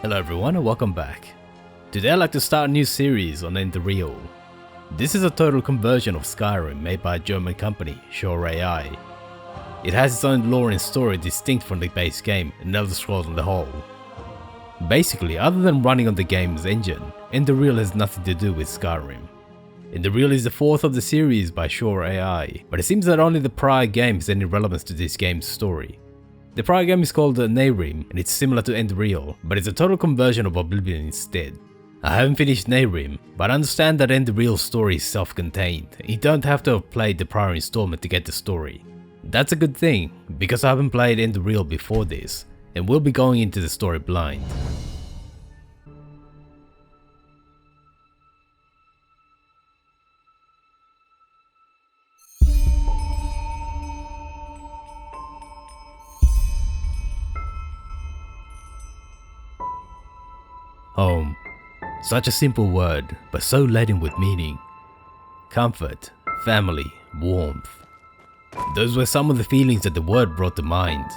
Hello everyone and welcome back. Today I'd like to start a new series on EndeREAL. This is a total conversion of Skyrim made by a German company, Sure AI. It has its own lore and story distinct from the base game and Elder Scrolls on the whole. Basically, other than running on the game's engine, EndeREAL has nothing to do with Skyrim. EndeREAL is the fourth of the series by Sure AI, but it seems that only the prior game has any relevance to this game's story. The prior game is called Nehrim and it's similar to EndeREAL, but it's a total conversion of Oblivion instead. I haven't finished Nehrim, but I understand that EndeREAL's story is self-contained. You don't have to have played the prior installment to get the story. That's a good thing, because I haven't played EndeREAL before this, and we'll be going into the story blind. Home. Such a simple word, but so laden with meaning. Comfort, family, warmth. Those were some of the feelings that the word brought to mind.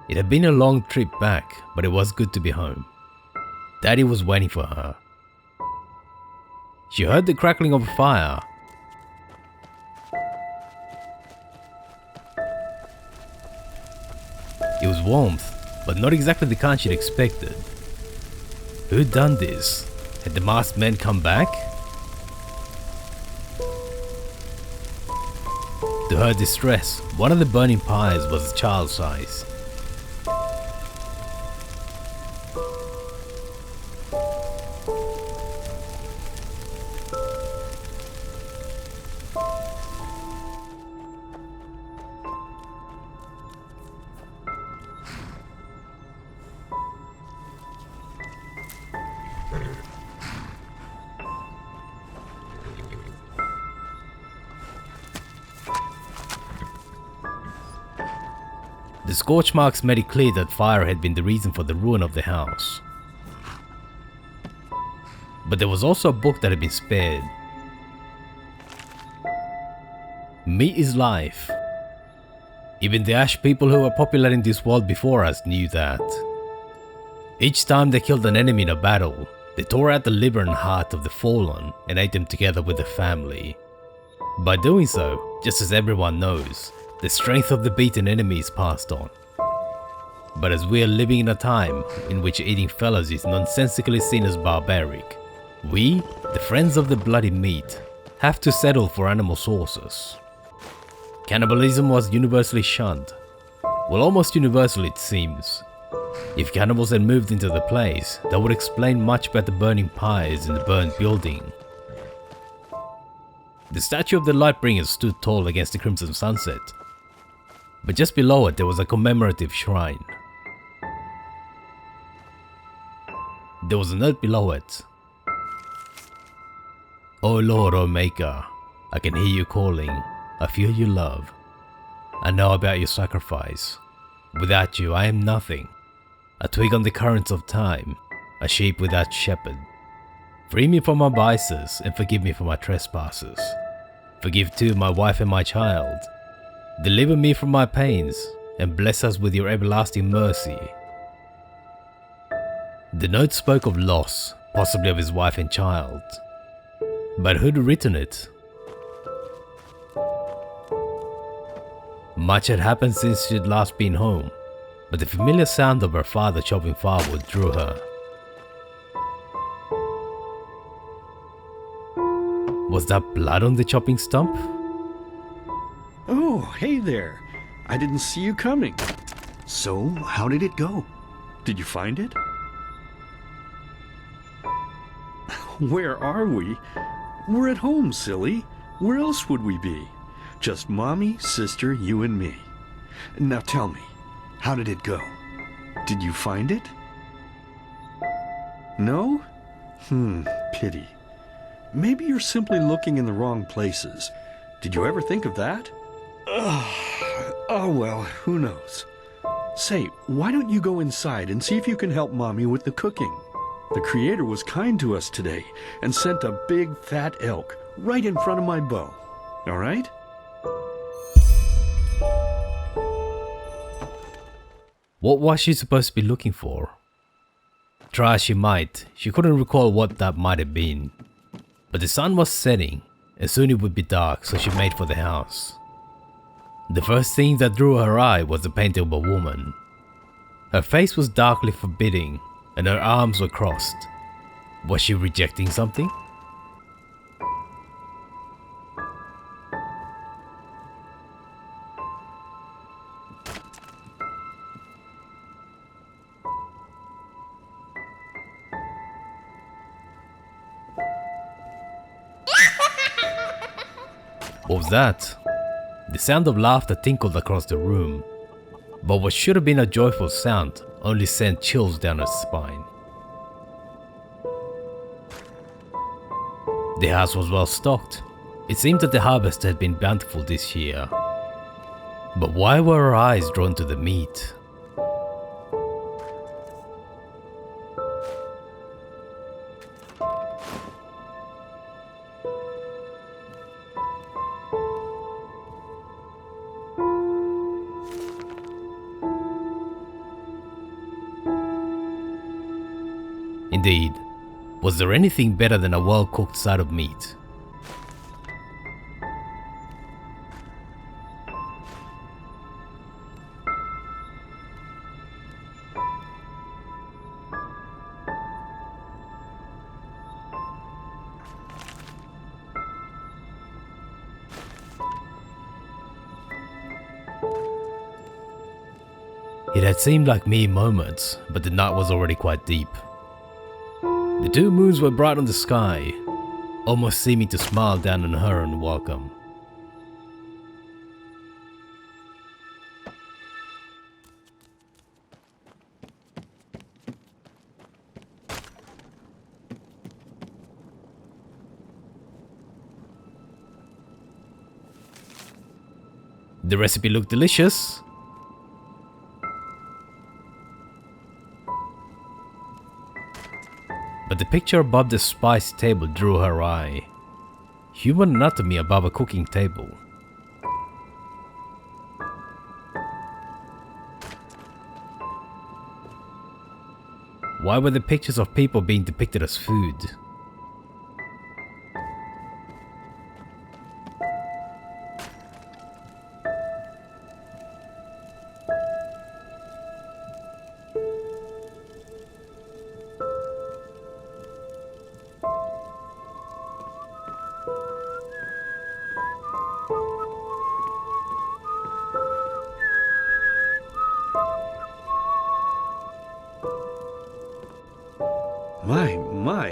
It had been a long trip back, but it was good to be home. Daddy was waiting for her. She heard the crackling of a fire. It was warmth, but not exactly the kind she'd expected. Who'd done this? Had the masked men come back? To her distress, one of the burning pyres was a child's size. The scorch marks made it clear that fire had been the reason for the ruin of the house. But there was also a book that had been spared. Meat is life. Even the ash people who were populating this world before us knew that. Each time they killed an enemy in a battle, they tore out the liver and heart of the fallen and ate them together with the family. By doing so, just as everyone knows, the strength of the beaten enemy is passed on. But as we are living in a time in which eating fellows is nonsensically seen as barbaric, we, the friends of the bloody meat, have to settle for animal sources. Cannibalism was universally shunned. Well, almost universally it seems. If cannibals had moved into the place, that would explain much about the burning pyres in the burnt building. The statue of the Lightbringer stood tall against the crimson sunset, but just below it there was a commemorative shrine. There was a note below it. "O Lord, O Maker, I can hear you calling, I feel your love. I know about your sacrifice. Without you I am nothing, a twig on the currents of time, a sheep without shepherd. Free me from my vices and forgive me for my trespasses. Forgive too my wife and my child. Deliver me from my pains, and bless us with your everlasting mercy." The note spoke of loss, possibly of his wife and child. But who'd written it? Much had happened since she'd last been home, but the familiar sound of her father chopping firewood drew her. Was that blood on the chopping stump? Oh, hey there. I didn't see you coming. So, how did it go? Did you find it? Where are we? We're at home, silly. Where else would we be? Just Mommy, sister, you and me. Now tell me, how did it go? Did you find it? No? Pity. Maybe you're simply looking in the wrong places. Did you ever think of that? Oh well, who knows. Say, why don't you go inside and see if you can help Mommy with the cooking? The Creator was kind to us today and sent a big fat elk right in front of my bow. All right? What was she supposed to be looking for? Try as she might, she couldn't recall what that might have been. But the sun was setting, and soon it would be dark, so she made for the house. The first thing that drew her eye was the painting of a woman. Her face was darkly forbidding, and her arms were crossed. Was she rejecting something? What was that? The sound of laughter tinkled across the room, but what should have been a joyful sound only sent chills down her spine. The house was well stocked. It seemed that the harvest had been bountiful this year. But why were her eyes drawn to the meat? Indeed, was there anything better than a well-cooked side of meat? It had seemed like mere moments, but the night was already quite deep. The two moons were bright on the sky, almost seeming to smile down on her in welcome. The recipe looked delicious. But the picture above the spice table drew her eye. Human anatomy above a cooking table. Why were the pictures of people being depicted as food?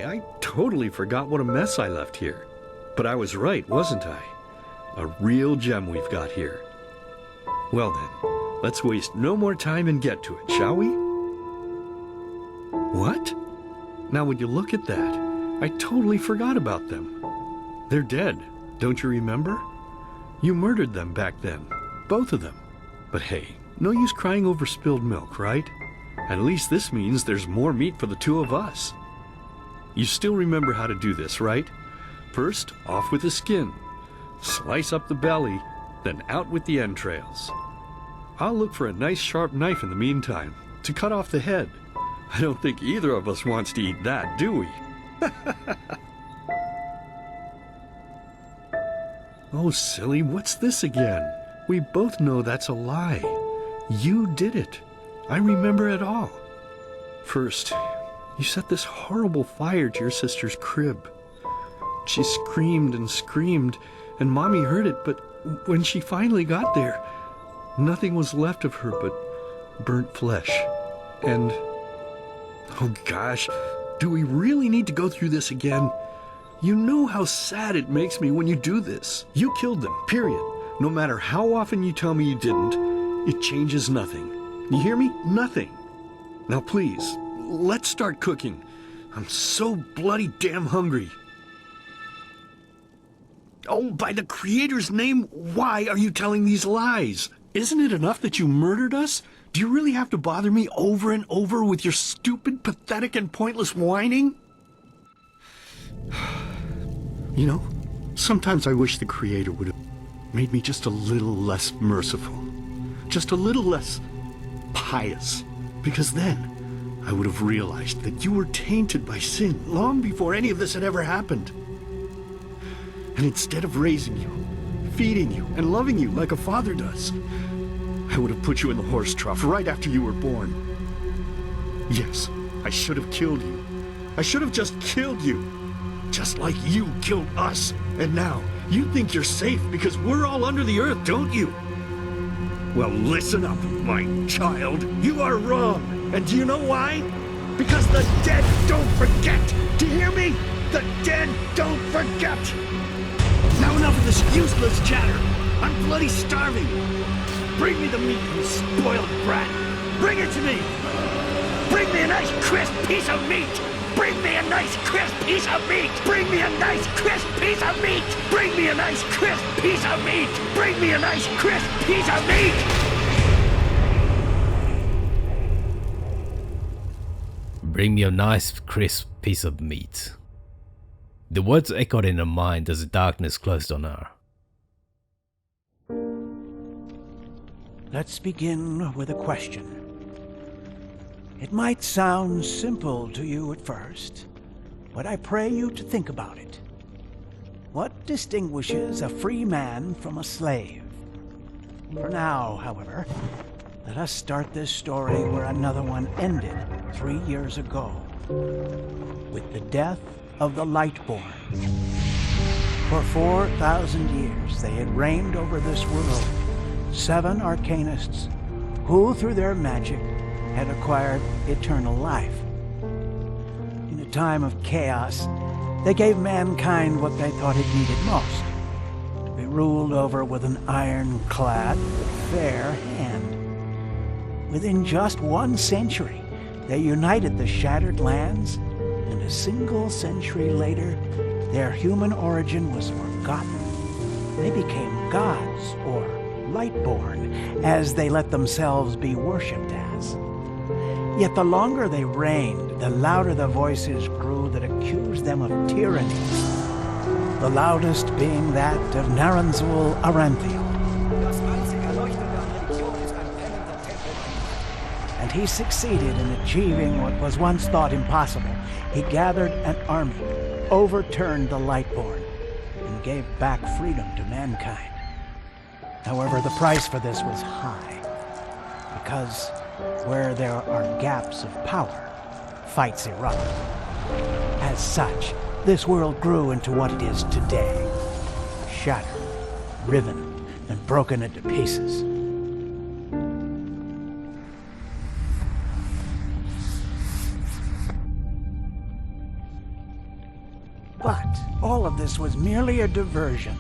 I totally forgot what a mess I left here. But I was right, wasn't I? A real gem we've got here. Well then, let's waste no more time and get to it, shall we? What? Now would you look at that? I totally forgot about them. They're dead, don't you remember? You murdered them back then, both of them. But hey, no use crying over spilled milk, right? At least this means there's more meat for the two of us. You still remember how to do this, right? First, off with the skin. Slice up the belly, then out with the entrails. I'll look for a nice sharp knife in the meantime, to cut off the head. I don't think either of us wants to eat that, do we? Oh, silly, what's this again? We both know that's a lie. You did it. I remember it all. First, you set this horrible fire to your sister's crib. She screamed and screamed, and Mommy heard it, but when she finally got there, nothing was left of her but burnt flesh. And, oh gosh, do we really need to go through this again? You know how sad it makes me when you do this. You killed them, period. No matter how often you tell me you didn't, it changes nothing. You hear me? Nothing. Now please, let's start cooking. I'm so bloody damn hungry. Oh, by the Creator's name, why are you telling these lies? Isn't it enough that you murdered us? Do you really have to bother me over and over with your stupid, pathetic, and pointless whining? You know, sometimes I wish the Creator would have made me just a little less merciful. Just a little less pious. Because then, I would have realized that you were tainted by sin long before any of this had ever happened. And instead of raising you, feeding you, and loving you like a father does, I would have put you in the horse trough right after you were born. Yes, I should have killed you. I should have just killed you. Just like you killed us. And now, you think you're safe because we're all under the earth, don't you? Well, listen up, my child. You are wrong. And do you know why? Because the dead don't forget. Do you hear me? The dead don't forget. Now enough of this useless chatter. I'm bloody starving. Bring me the meat, you spoiled brat. Bring it to me. Bring me a nice crisp piece of meat. Bring me a nice crisp piece of meat. Bring me a nice crisp piece of meat. Bring me a nice crisp piece of meat. Bring me a nice crisp piece of meat. Bring me a nice crisp piece of meat. The words echoed in her mind as the darkness closed on her. Let's begin with a question. It might sound simple to you at first, but I pray you to think about it. What distinguishes a free man from a slave? For now, however, let us start this story where another one ended 3 years ago, with the death of the Lightborn. For 4,000 years they had reigned over this world, 7 arcanists who, through their magic, had acquired eternal life. In a time of chaos, they gave mankind what they thought it needed most, to be ruled over with an ironclad, fair hand. Within just 1 century, they united the shattered lands, and a single century later, their human origin was forgotten. They became gods, or Lightborn, as they let themselves be worshipped as. Yet the longer they reigned, the louder the voices grew that accused them of tyranny. The loudest being that of Nehrim Aranthiel. And he succeeded in achieving what was once thought impossible. He gathered an army, overturned the Lightborn, and gave back freedom to mankind. However, the price for this was high, because where there are gaps of power, fights erupt. As such, this world grew into what it is today, shattered, riven, and broken into pieces. But all of this was merely a diversion,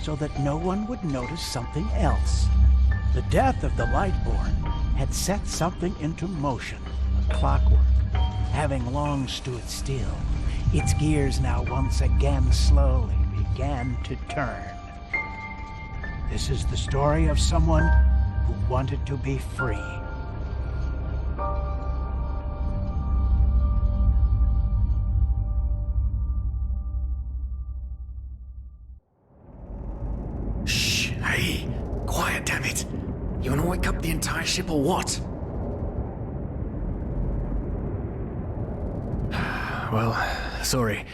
so that no one would notice something else. The death of the Lightborn had set something into motion, a clockwork, having long stood still. Its gears now once again slowly began to turn. This is the story of someone who wanted to be free. Shh, hey, quiet, damn it. You wanna wake up the entire ship or what? Well, sorry.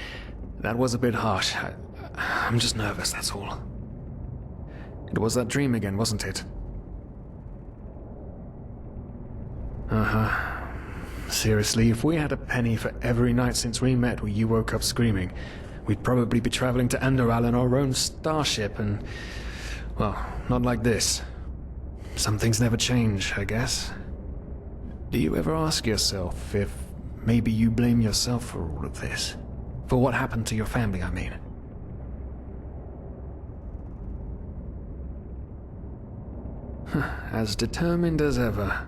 That was a bit harsh. I'm just nervous, that's all. It was that dream again, wasn't it? Uh-huh. Seriously, if we had a penny for every night since we met where you woke up screaming, we'd probably be traveling to EndeRAL in our own starship and... well, not like this. Some things never change, I guess. Do you ever ask yourself if maybe you blame yourself for all of this? For what happened to your family, I mean? As determined as ever.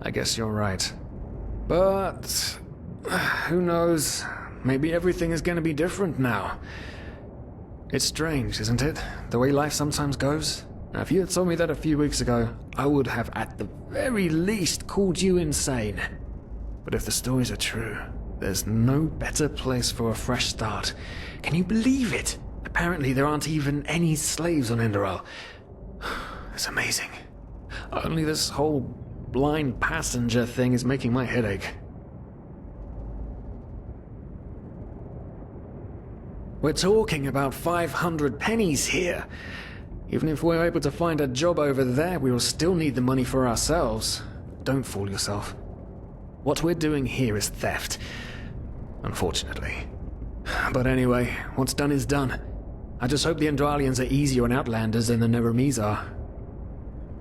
I guess you're right. But... who knows? Maybe everything is going to be different now. It's strange, isn't it? The way life sometimes goes? Now, if you had told me that a few weeks ago, I would have at the very least called you insane. But if the stories are true, there's no better place for a fresh start. Can you believe it? Apparently there aren't even any slaves on EndeRAL. It's amazing. Only this whole blind passenger thing is making my head ache. We're talking about 500 pennies here. Even if we're able to find a job over there, we will still need the money for ourselves. Don't fool yourself. What we're doing here is theft. Unfortunately. But anyway, what's done is done. I just hope the EndeRALians are easier on Outlanders than the Nehrims are.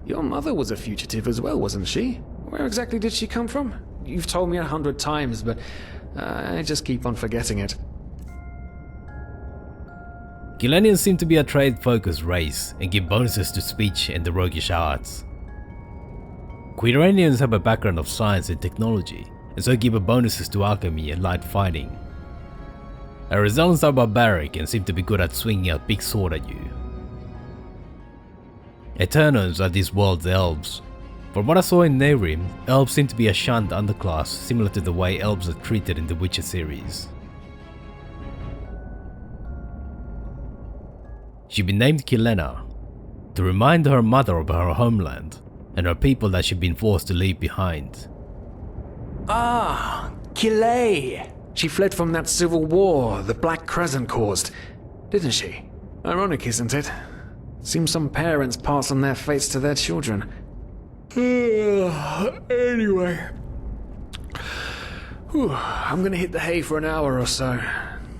Your mother was a fugitive as well, wasn't she? Where exactly did she come from? You've told me 100 times, but I just keep on forgetting it. Gilenians seem to be a trade-focused race and give bonuses to speech and the roguish arts. Quiranians have a background of science and technology, and so give bonuses to alchemy and light fighting. Arizonans are barbaric and seem to be good at swinging a big sword at you. Eternals are this world's elves. From what I saw in Nehrim, elves seem to be a shunned underclass similar to the way elves are treated in the Witcher series. She'd been named Kilena to remind her mother of her homeland and her people that she'd been forced to leave behind. Ah, Kilei. She fled from that civil war the Black Crescent caused, didn't she? Ironic, isn't it? Seems some parents pass on their fates to their children. Anyway. Whew, I'm gonna hit the hay for an hour or so.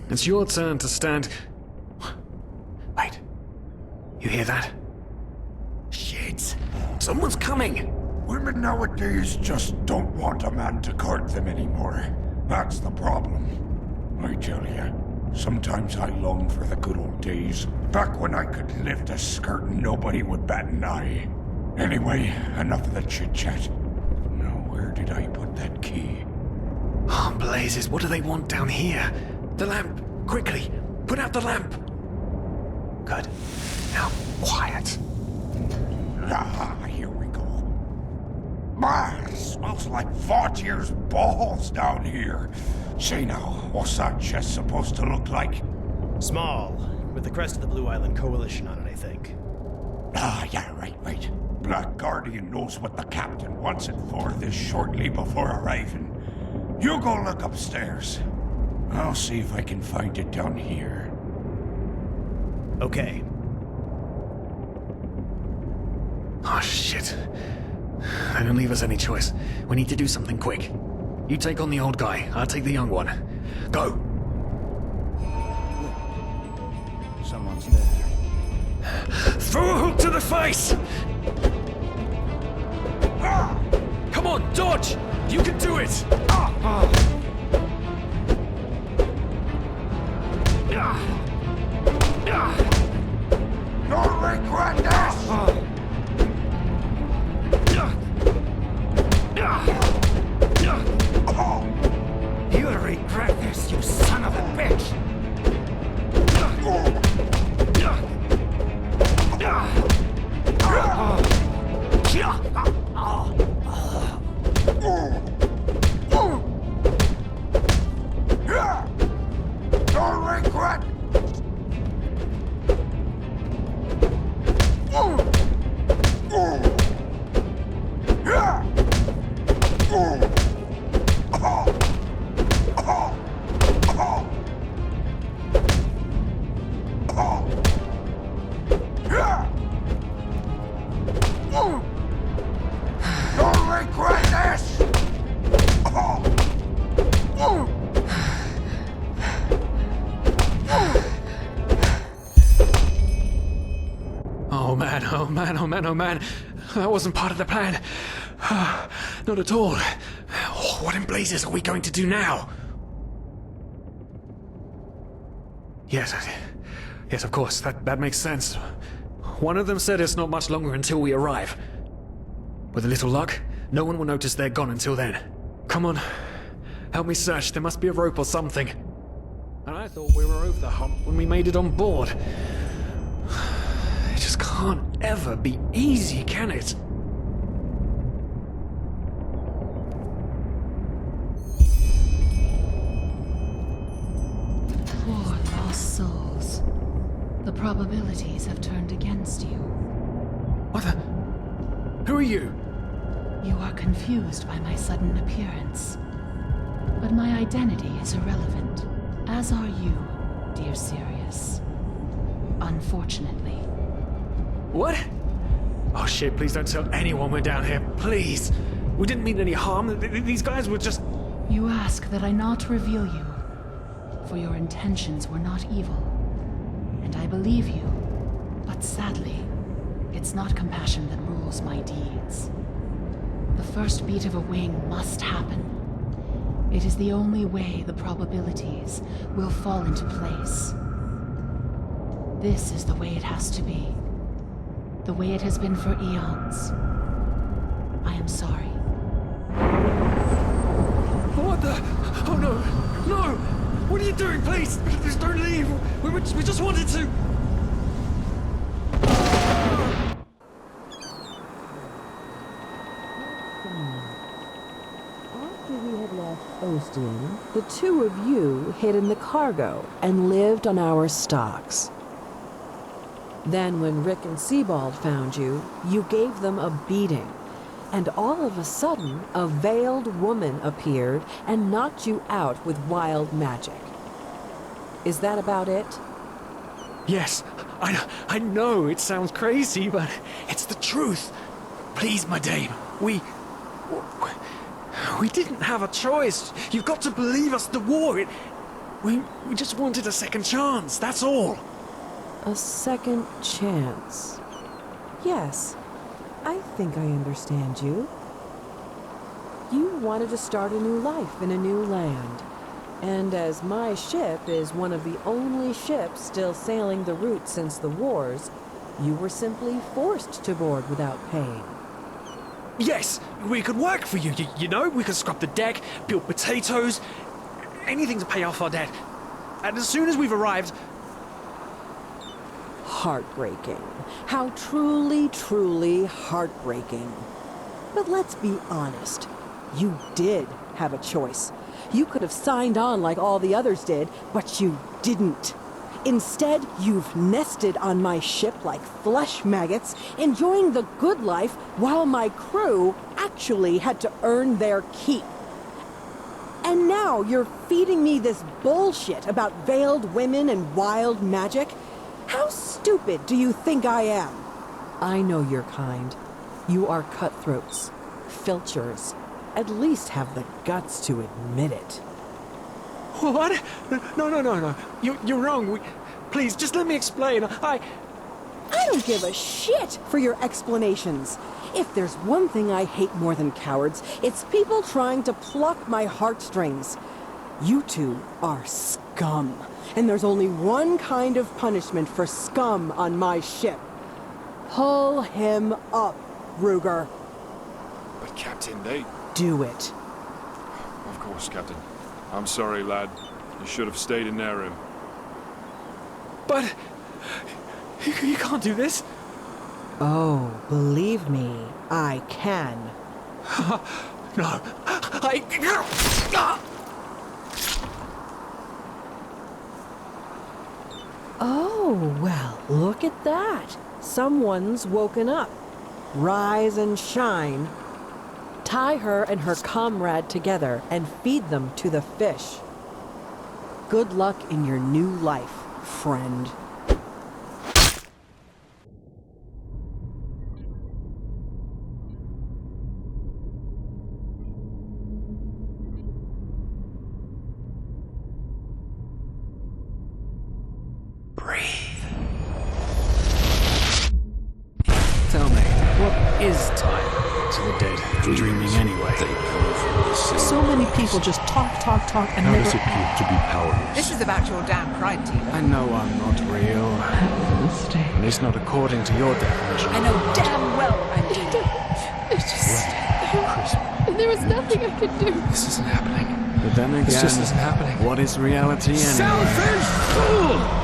It's your turn to stand... Wait. You hear that? Shit. Someone's coming! Women nowadays just don't want a man to guard them anymore. That's the problem. I tell ya, sometimes I long for the good old days, back when I could lift a skirt and nobody would bat an eye. Anyway, enough of the chit-chat. Now, where did I put that key? Oh, blazes, what do they want down here? The lamp! Quickly! Put out the lamp! Good. Now, quiet. Ah, here we go. Man, it smells like Vaughtier's balls down here. Say now, what's that chest supposed to look like? Small, with the crest of the Blue Island Coalition on it, I think. Ah, yeah, right. Black Guardian knows what the captain wants it for this shortly before arriving. You go look upstairs. I'll see if I can find it down here. Okay. Oh, shit. They don't leave us any choice. We need to do something quick. You take on the old guy, I'll take the young one. Go! Someone's there. Throw a hook to the face! Come on, dodge! You can do it! Don't regret this! You'll regret this, you son of a bitch! Don't regret! Don't regret this! Oh man. That wasn't part of the plan. Not at all. What in blazes are we going to do now? Yes, of course, that makes sense. One of them said it's not much longer until we arrive. With a little luck, no one will notice they're gone until then. Come on, help me search. There must be a rope or something. And I thought we were over the hump when we made it on board. It just can't ever be easy, can it? Poor lost souls. The probabilities have turned against you. What the? Who are you? You are confused by my sudden appearance. But my identity is irrelevant, as are you, dear Sirius. Unfortunately. What? Oh shit, please don't tell anyone we're down here, please. We didn't mean any harm. These guys were just... You ask that I not reveal you, for your intentions were not evil. And I believe you, but sadly, it's not compassion that rules my deeds. The first beat of a wing must happen. It is the only way the probabilities will fall into place. This is the way it has to be. The way it has been for eons. I am sorry. What the? Oh no! No! What are you doing? Please! Please don't leave! We just wanted to... After we had left Ostian, the two of you hid in the cargo and lived on our stocks. Then when Rick and Sebald found you, you gave them a beating. And all of a sudden, a veiled woman appeared and knocked you out with wild magic. Is that about it? Yes, I know it sounds crazy, but it's the truth. Please, my dame, we didn't have a choice. You've got to believe us, the war, we just wanted a second chance, that's all. A second chance. Yes, I think I understand you. You wanted to start a new life in a new land. And as my ship is one of the only ships still sailing the route since the wars, you were simply forced to board without paying. Yes, we could work for you, you know? We could scrub the deck, peel potatoes, anything to pay off our debt. And as soon as we've arrived... Heartbreaking. How truly, truly heartbreaking. But let's be honest. You did have a choice. You could have signed on like all the others did, but you didn't. Instead, you've nested on my ship like flesh maggots, enjoying the good life while my crew actually had to earn their keep. And now you're feeding me this bullshit about veiled women and wild magic? How stupid do you think I am? I know your kind. You are cutthroats, filchers. At least have the guts to admit it. What? No. You're wrong. Please, just let me explain. I don't give a shit for your explanations. If there's one thing I hate more than cowards, it's people trying to pluck my heartstrings. You two are scum. And there's only one kind of punishment for scum on my ship. Pull him up, Ruger. But Captain, they... Do it. Of course, Captain. I'm sorry, lad. You should have stayed in Nehrim. But... You can't do this. Oh, believe me, I can. No. Oh, well, look at that. Someone's woken up. Rise and shine. Tie her and her comrade together and feed them to the fish. Good luck in your new life, friend. Tell me, what is time to the dead? Dreaming anyway. So many people just talk, and never... How does it feel to be powerless? This is about your damn pride, Tina. I know I'm not real. At least not according to your definition. I know damn well I'm doing. It's just... There was nothing I could do. This isn't happening. But then again, this just isn't happening. What is reality anyway? Selfish fool!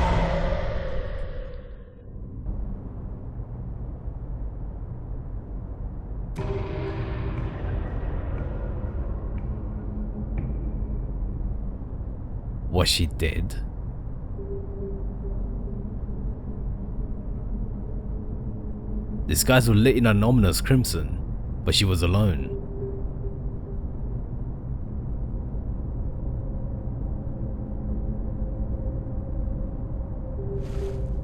Was she dead? The skies were lit in an ominous crimson, but she was alone.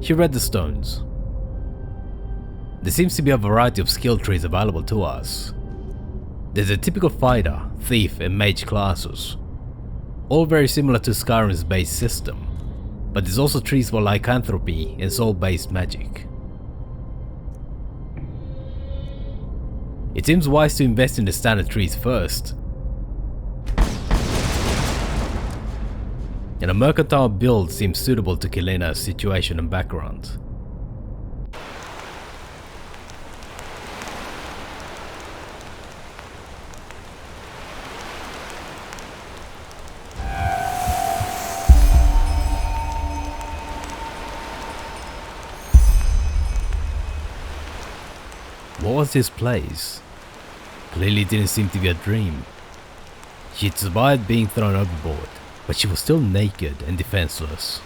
She read the stones. There seems to be a variety of skill trees available to us. There's a typical fighter, thief and mage classes, all very similar to Skyrim's base system, but there's also trees for lycanthropy and soul-based magic. It seems wise to invest in the standard trees first, and a mercantile build seems suitable to Kelena's situation and background. What was this place? Clearly it didn't seem to be a dream. She had survived being thrown overboard, but she was still naked and defenseless.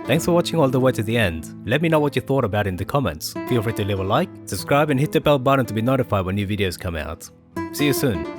Thanks for watching all the way to the end. Let me know what you thought about it in the comments. Feel free to leave a like, subscribe and hit the bell button to be notified when new videos come out. See you soon.